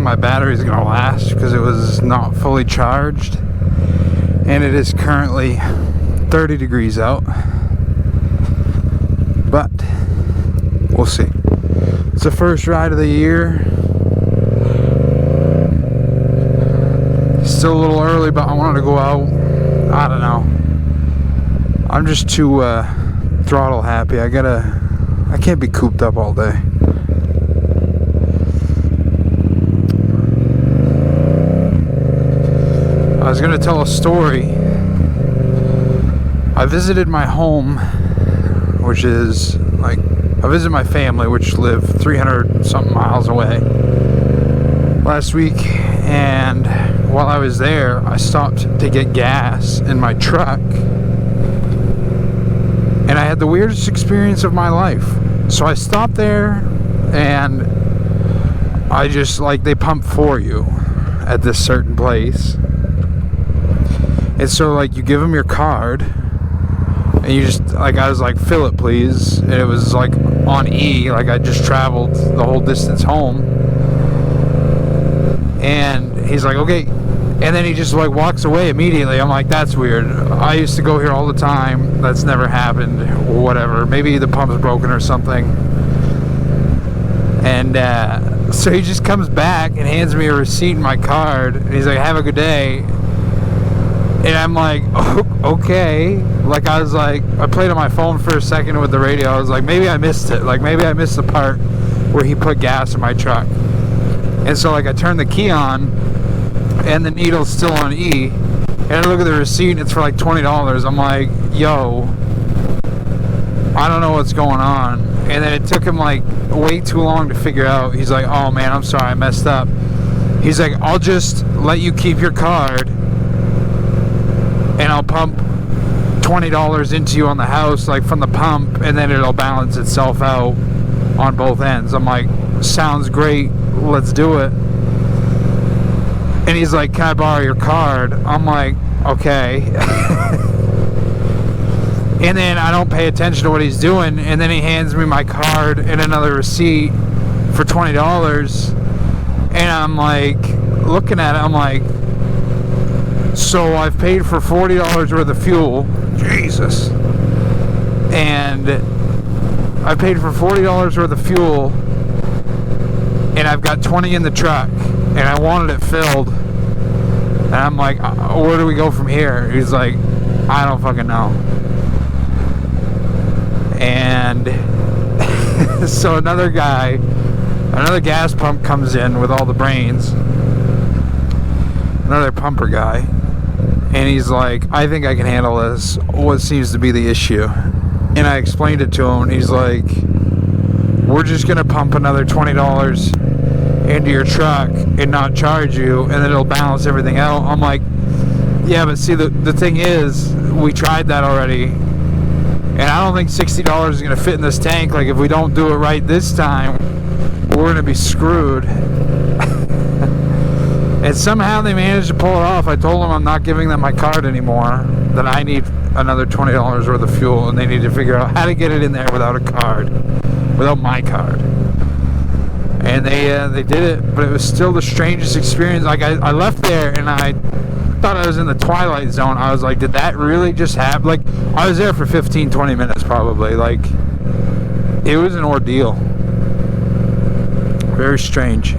my battery is going to last because it was not fully charged. And it is currently 30 degrees out. But we'll see. It's the first ride of the year. Still a little early, but I wanted to go out. I don't know. I'm just too throttle happy. I can't be cooped up all day. I was gonna tell a story. I visited my home, which is like, I visited my family, which live 300 something miles away, last week, and while I was there, I stopped to get gas in my truck, and I had the weirdest experience of my life. So I stopped there, and I just, like, they pump for you at this certain place. And so, like, you give them your card, and you just, like, I was like, fill it, please. And it was, like, on E, like, I just traveled the whole distance home. And he's like, okay. And then he just, like, walks away immediately. I'm like, that's weird. I used to go here all the time. That's never happened. Whatever. Maybe the pump's broken or something. And so he just comes back and hands me a receipt and my card. And he's like, have a good day. And I'm like, oh, okay. Like, I was like, I played on my phone for a second with the radio. I was like, maybe I missed it. Like, maybe I missed the part where he put gas in my truck. And so, like, I turned the key on, and the needle's still on E. And I look at the receipt, and it's for like $20. I'm like, yo, I don't know what's going on. And then it took him, like, way too long to figure out. He's like, oh, man, I'm sorry, I messed up. He's like, I'll just let you keep your card, and I'll pump $20 into you on the house, like, from the pump, and then it'll balance itself out on both ends. I'm like, sounds great, let's do it. And he's like, can I borrow your card? I'm like, okay. And then I don't pay attention to what he's doing, and then he hands me my card and another receipt for $20, and I'm like, looking at it, I'm like, so I've paid for $40 worth of fuel, Jesus, and I paid for $40 worth of fuel, and I've got 20 in the truck, and I wanted it filled, and I'm like, where do we go from here? He's like, I don't fucking know. And so another gas pump comes in with all the brains, another pumper guy. And he's like, I think I can handle this. What seems to be the issue? And I explained it to him, and he's like, we're just going to pump another $20 into your truck and not charge you, and then it'll balance everything out. I'm like, yeah, but see, the thing is, we tried that already, and I don't think $60 is going to fit in this tank. Like, if we don't do it right this time, we're going to be screwed. And somehow they managed to pull it off. I told them I'm not giving them my card anymore, that I need another $20 worth of fuel, and they need to figure out how to get it in there without a card, without my card. And they did it, but it was still the strangest experience. Like, I left there, and I thought I was in the Twilight Zone. I was like, did that really just happen? Like, I was there for 15-20 minutes probably. Like, it was an ordeal. Very strange.